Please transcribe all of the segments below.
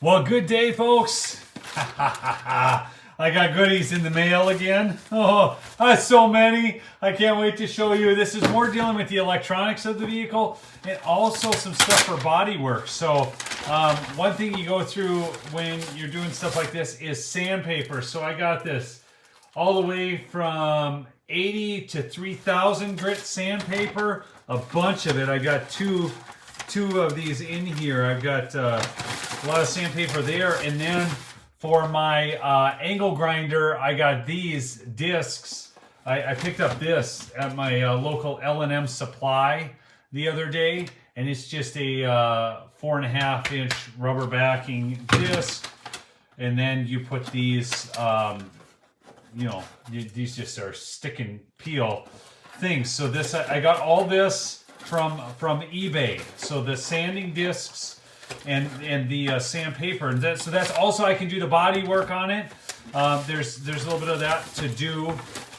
Well, good day, folks. I got goodies in the mail again. Oh, so many. I can't wait to show you. This is more dealing with the electronics of the vehicle and also some stuff for body work. So one thing you go through when you're doing stuff like this is sandpaper. So I got this all the way from 80 to 3,000 grit sandpaper, a bunch of it. I got two of these in here. I've got a lot of sandpaper there, and then for my angle grinder, I got these discs. I picked up this at my local L&M Supply the other day, and it's just a 4.5-inch rubber backing disc, and then you put these, these just are stick and peel things. So this, I got all this from eBay. So the sanding discs and the sandpaper, and so that's also, I can do the body work on it. There's a little bit of that to do,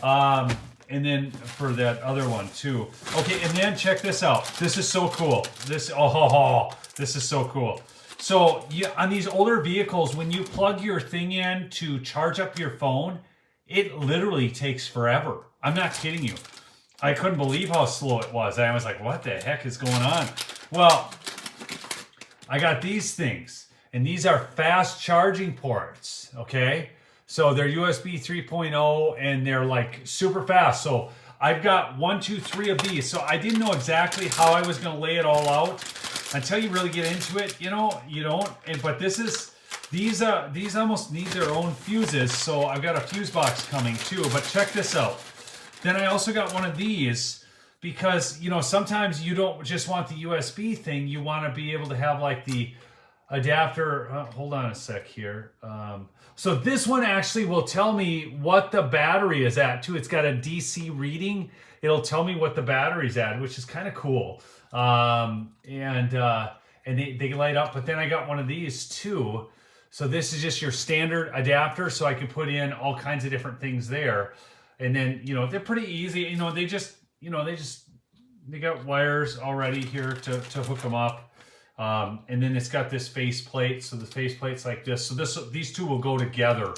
and then for that other one too. Okay, and then check this out. This is so cool. This is so cool. So on these older vehicles, when you plug your thing in to charge up your phone, it literally takes forever. I'm not kidding you. I couldn't believe how slow it was. I was like, what the heck is going on? Well, I got these things, and these are fast charging ports, okay? So they're USB 3.0, and they're like super fast. So I've got 1, 2, 3 of these. So I didn't know exactly how I was gonna lay it all out until you really get into it. You don't. But these almost need their own fuses. So I've got a fuse box coming too. But check this out. Then I also got one of these because, sometimes you don't just want the USB thing. You want to be able to have like the adapter. Hold on a sec here. So this one actually will tell me what the battery is at too. It's got a DC reading. It'll tell me what the battery's at, which is kind of cool. And they light up. But then I got one of these too. So this is just your standard adapter. So I can put in all kinds of different things there. And then, they're pretty easy. They got wires already here to hook them up. And then it's got this faceplate. So the faceplate's like this. So these two will go together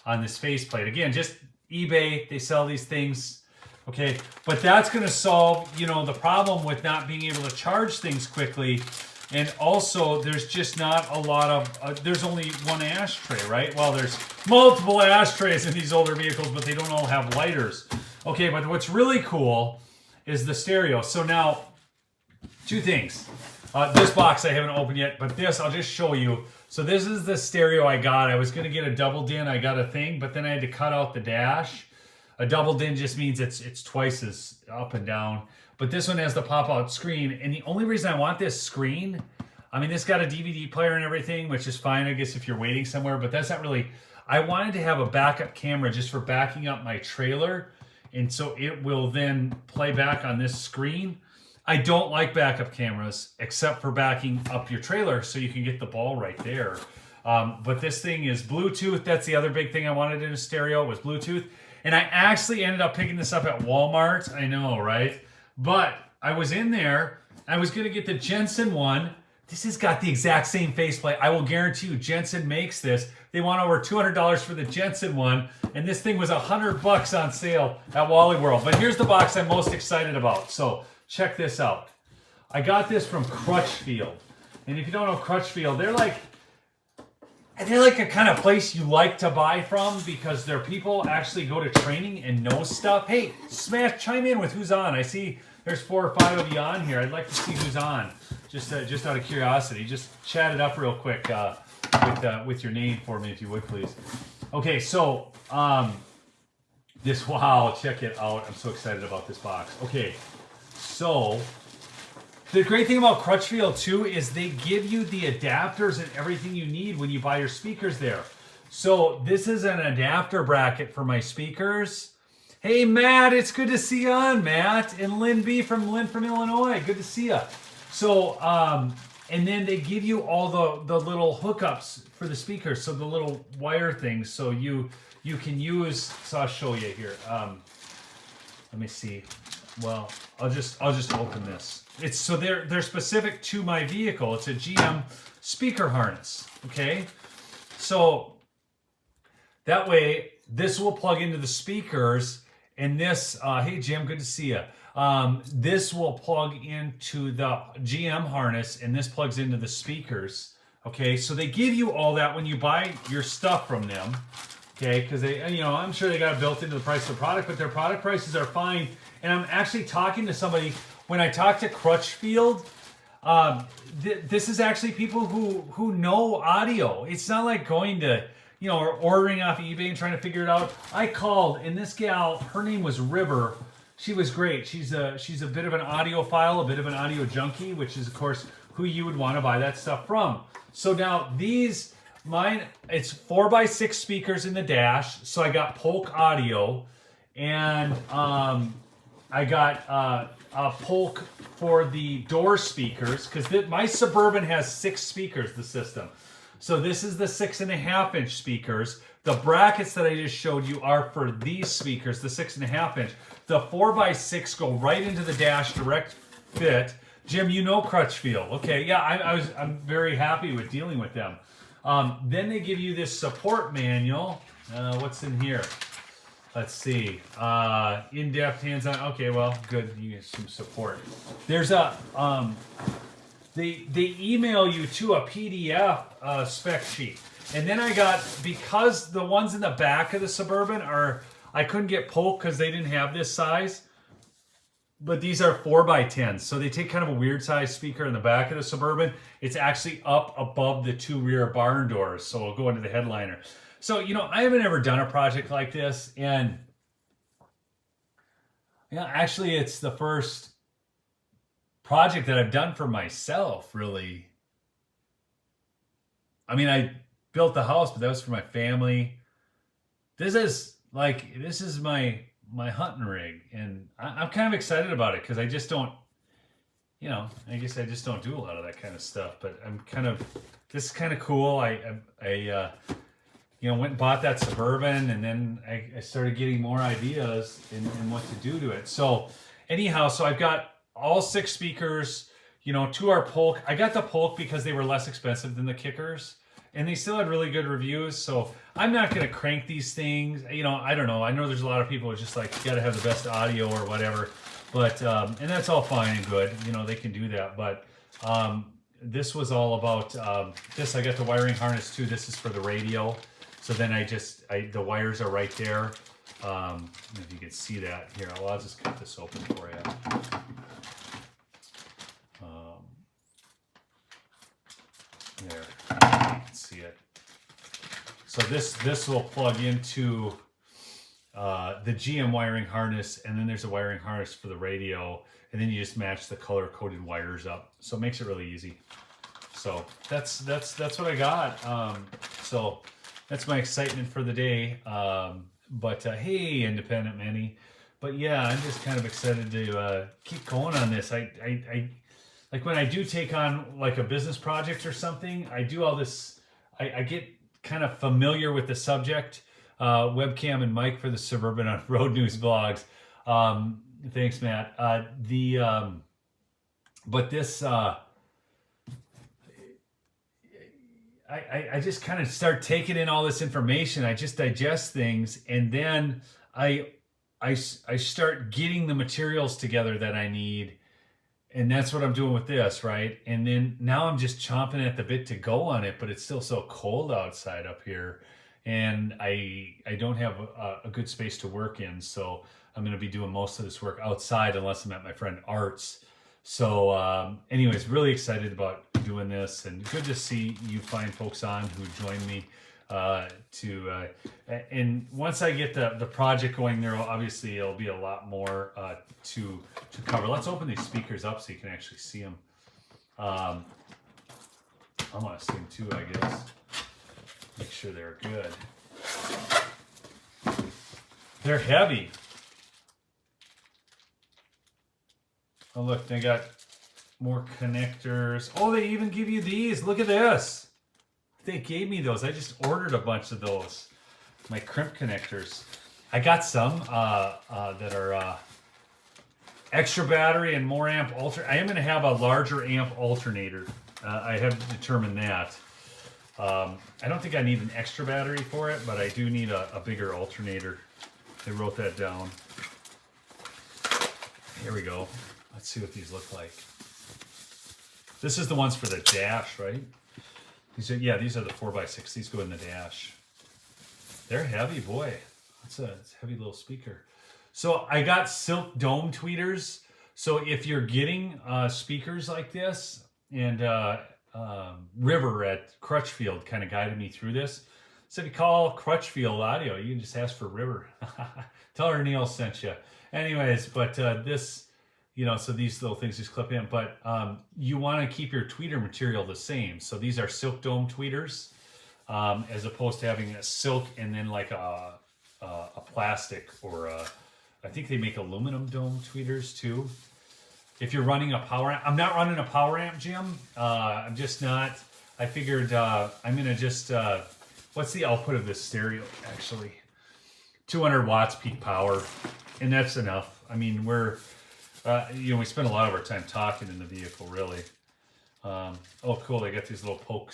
on this faceplate. Again, just eBay, they sell these things. Okay, but that's going to solve, the problem with not being able to charge things quickly. And also, there's just not a lot of, there's only one ashtray, right? Well, there's multiple ashtrays in these older vehicles, but they don't all have lighters. Okay, but what's really cool is the stereo. So now, two things. This box I haven't opened yet, but this, I'll just show you. So this is the stereo I got. I was going to get a double din. I got a thing, but then I had to cut out the dash. A double din just means it's twice as up and down. But this one has the pop-out screen, and the only reason I want this screen, this got a DVD player and everything, which is fine, I guess, if you're waiting somewhere, but that's not really, I wanted to have a backup camera just for backing up my trailer, and so it will then play back on this screen. I don't like backup cameras, except for backing up your trailer, so you can get the ball right there. But this thing is Bluetooth. That's the other big thing I wanted in a stereo, was Bluetooth. And I actually ended up picking this up at Walmart. I know, right? But I was in there, I was going to get the Jensen one. This has got the exact same faceplate. I will guarantee you, Jensen makes this. They want over $200 for the Jensen one, and this thing was $100 on sale at Wally World. But here's the box I'm most excited about. So check this out. I got this from Crutchfield. And if you don't know Crutchfield, they're like a kind of place you like to buy from because their people actually go to training and know stuff. Hey, chime in with who's on. I see there's 4 or 5 of you on here. I'd like to see who's on, just out of curiosity. Just chat it up real quick with your name for me, if you would, please. Okay, so wow, check it out. I'm so excited about this box. Okay, so the great thing about Crutchfield too is they give you the adapters and everything you need when you buy your speakers there. So this is an adapter bracket for my speakers. Hey Matt, it's good to see you on, Matt. And Lynn B from Illinois, good to see you. So, and then they give you all the little hookups for the speakers, so the little wire things, so you can use, so I'll show you here. Let me see. well, I'll just open this. It's so they're specific to my vehicle. It's a GM speaker harness. Okay, so that way this will plug into the speakers, and this. Hey Jim, good to see you. This will plug into the GM harness, and this plugs into the speakers. Okay, so they give you all that when you buy your stuff from them. Okay, because they, I'm sure they got it built into the price of the product, but their product prices are fine. And I'm actually talking to somebody, when I talk to Crutchfield, this is actually people who know audio. It's not like going to, or ordering off eBay and trying to figure it out. I called, and this gal, her name was River. She was great. She's a bit of an audiophile, a bit of an audio junkie, which is, of course, who you would want to buy that stuff from. So now these... Mine, it's 4x6 speakers in the dash, so I got Polk audio, and I got a Polk for the door speakers, because my Suburban has 6 speakers, the system. So this is the 6.5-inch speakers. The brackets that I just showed you are for these speakers, the 6.5-inch. The 4x6 go right into the dash, direct fit. Jim, you know Crutchfield. Okay, yeah, I'm very happy with dealing with them. Then they give you this support manual. What's in here? Let's see. In-depth, hands-on. Okay, well, good. You get some support. There's a they email you to a PDF spec sheet, and then I got, because the ones in the back of the Suburban I couldn't get Polk because they didn't have this size. But these are 4x10s, so they take kind of a weird size speaker in the back of the Suburban. It's actually up above the 2 rear barn doors, so it'll go into the headliner. So, I haven't ever done a project like this, and actually it's the first project that I've done for myself, really. I mean, I built the house, but that was for my family. This is my hunting rig, and I'm kind of excited about it because I just don't, I guess I just don't do a lot of that kind of stuff, but this is kind of cool. I went and bought that Suburban, and then I started getting more ideas in what to do to it. So anyhow, so I've got all 6 speakers, to our Polk. I got the Polk because they were less expensive than the Kickers, and they still had really good reviews. So I'm not going to crank these things. I don't know. I know there's a lot of people who are just like, you got to have the best audio or whatever. But, and that's all fine and good. They can do that. But this was all about this. I got the wiring harness too. This is for the radio. So then the wires are right there. If you can see that here, I'll just cut this open for you. There, you can see it. So this will plug into the GM wiring harness, and then there's a wiring harness for the radio, and then you just match the color-coded wires up. So it makes it really easy. So that's what I got. So that's my excitement for the day. But hey, Independent Manny. But yeah, I'm just kind of excited to keep going on this. I like when I do take on like a business project or something, I do all this, I get kind of familiar with the subject. Webcam and mic for the Suburban on Road News Vlogs. Thanks, Matt. But this, I just kind of start taking in all this information. I just digest things, and then I start getting the materials together that I need. And that's what I'm doing with this, right? And then now I'm just chomping at the bit to go on it, but it's still so cold outside up here. And I don't have a good space to work in. So I'm going to be doing most of this work outside unless I'm at my friend Art's. So anyways, really excited about doing this, and good to see you fine folks on who joined me and once I get the project going there, obviously it'll be a lot more to cover. Let's open these speakers up so you can actually see them. I want to see them too, I guess. Make sure they're good. They're heavy. Oh look, they got more connectors. Oh, they even give you these. Look at this. They gave me those. I just ordered a bunch of those. My crimp connectors. I got some that are extra battery and more amp I am going to have a larger amp alternator. I have determined that. I don't think I need an extra battery for it, but I do need a bigger alternator. I wrote that down. Here we go. Let's see what these look like. This is the ones for the dash, right? These are, yeah, these are the 4x6. These go in the dash. They're heavy, boy. It's a heavy little speaker. So I got silk dome tweeters. So if you're getting speakers like this, and River at Crutchfield kind of guided me through this. So if you call Crutchfield Audio, you can just ask for River. Tell her Neil sent you. Anyways, but this, you know, so these little things just clip in, but you want to keep your tweeter material the same. So these are silk dome tweeters, as opposed to having a silk and then like a plastic or I think they make aluminum dome tweeters too. If you're running a power amp, I'm not running a power amp, Jim. I'm just not. I figured I'm gonna just. What's the output of this stereo? Actually, 200 watts peak power, and that's enough. I mean, we're, you know, we spend a lot of our time talking in the vehicle, really. Oh, cool! They got these little poke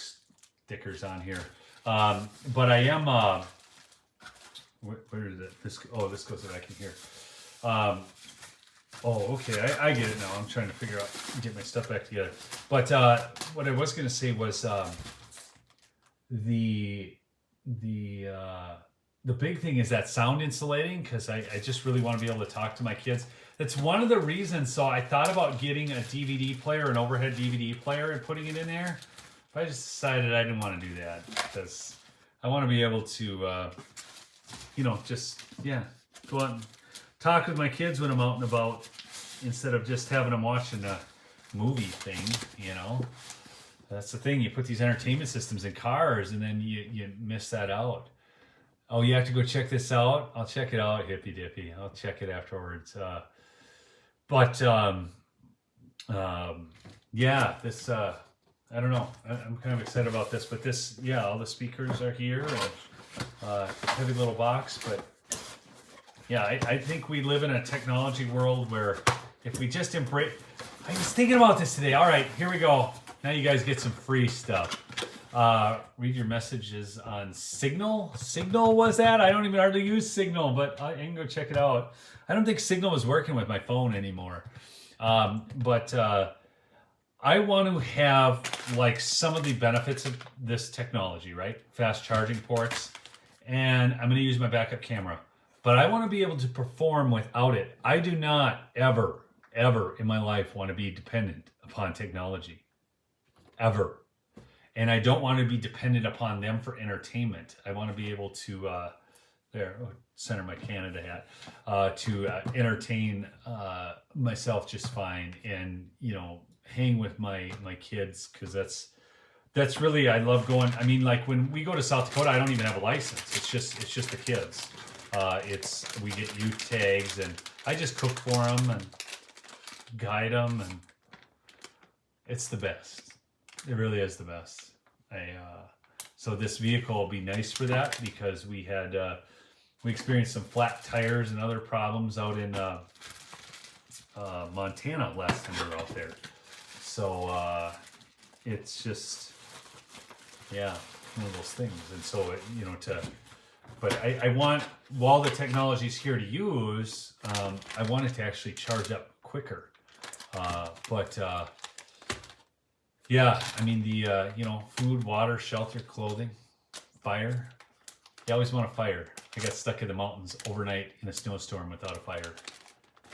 stickers on here. But I am. Where did it? This? Oh, this goes back in here. Oh, okay. I get it now. I'm trying to figure out, get my stuff back together. But what I was going to say was the big thing is that sound insulating, because I just really want to be able to talk to my kids. That's one of the reasons. So I thought about getting a DVD player, an overhead DVD player, and putting it in there. But I just decided I didn't want to do that because I want to be able to, you know, just, yeah, go out and talk with my kids when I'm out and about, instead of just having them watching a movie thing, you know. That's the thing. You put these entertainment systems in cars and then you miss that out. Oh, you have to go check this out? I'll check it out, hippy dippy. I'll check it afterwards. Yeah, this, I don't know. I'm kind of excited about this, but this, yeah, all the speakers are here. And, heavy little box, but yeah, I think we live in a technology world where if we just embrace... I was thinking about this today. All right, here we go. Now you guys get some free stuff. Read your messages on Signal. Signal was that? I don't even hardly use Signal, but I can go check it out. I don't think Signal is working with my phone anymore. But I want to have like some of the benefits of this technology, right? Fast charging ports. And I'm going to use my backup camera. But I want to be able to perform without it. I do not ever in my life want to be dependent upon technology. Ever. And I don't want to be dependent upon them for entertainment. I want to be able to, center my Canada hat, to entertain myself just fine, and, you know, hang with my kids, because that's really, I love going. I mean, like when we go to South Dakota, I don't even have a license. It's just the kids. We get youth tags, and I just cook for them and guide them, and it's the best. It really is the best. So this vehicle will be nice for that, because we experienced some flat tires and other problems out in Montana last time we were out there. So it's just, yeah, one of those things. And so you know, but I want, while the technology's here to use, I want it to actually charge up quicker. Yeah, I mean, the, you know, food, water, shelter, clothing, fire. You always want a fire. I got stuck in the mountains overnight in a snowstorm without a fire,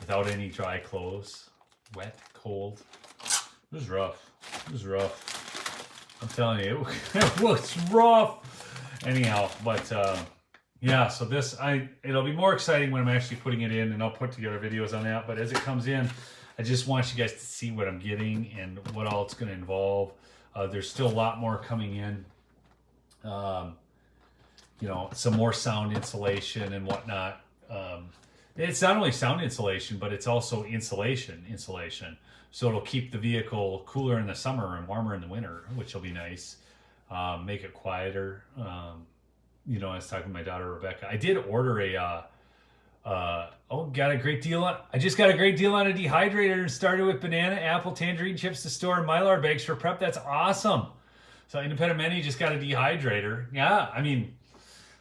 without any dry clothes, wet, cold. It was rough. It was rough. I'm telling you, it was rough. Anyhow, but yeah, so this, it'll be more exciting when I'm actually putting it in, and I'll put together videos on that. But as it comes in, I just want you guys to see what I'm getting and what all it's going to involve. There's still a lot more coming in. You know, some more sound insulation and whatnot. It's not only sound insulation, but it's also insulation. So it'll keep the vehicle cooler in the summer and warmer in the winter, which will be nice. Make it quieter. You know, I was talking to my daughter, Rebecca. I did order Got a great deal on. I just got a great deal on a dehydrator and started with banana, apple, tangerine chips to store in Mylar bags for prep. That's awesome. So Independent Menu just got a dehydrator. Yeah, I mean,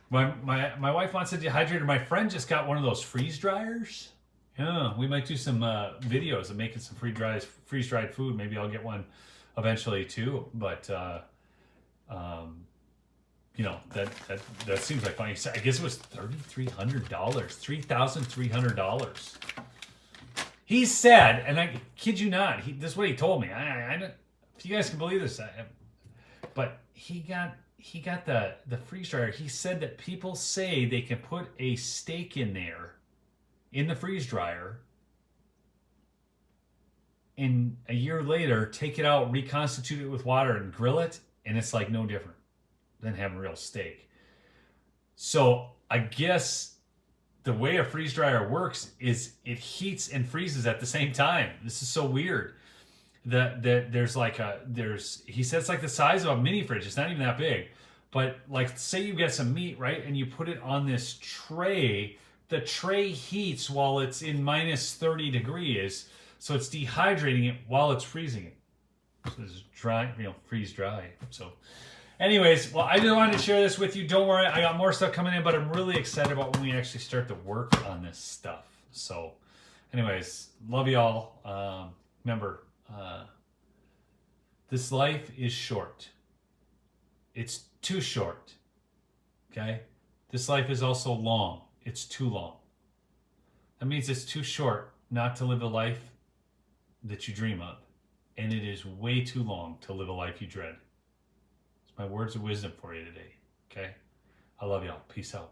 my wife wants a dehydrator. My friend just got one of those freeze dryers. Yeah, we might do some videos of making some freeze dried food. Maybe I'll get one eventually too. But you know, that seems like funny. I guess it was $3,300, $3,300. He said, and I kid you not, this is what he told me. I don't, if you guys can believe this, but he got the freeze dryer. He said that people say they can put a steak in there, in the freeze dryer, and a year later take it out, reconstitute it with water, and grill it, and it's like no different than having real steak. So I guess the way a freeze dryer works is it heats and freezes at the same time. This is so weird. There's he said it's like the size of a mini fridge. It's not even that big. But like, say you get some meat, right? And you put it on this tray. The tray heats while it's in minus 30 degrees. So it's dehydrating it while it's freezing it. So it's dry, freeze dry. So anyways, well, I just wanted to share this with you. Don't worry, I got more stuff coming in, but I'm really excited about when we actually start to work on this stuff. So anyways, love you all. Remember, this life is short. It's too short. Okay? This life is also long. It's too long. That means it's too short not to live a life that you dream of. And it is way too long to live a life you dread. It's my words of wisdom for you today. Okay? I love y'all. Peace out.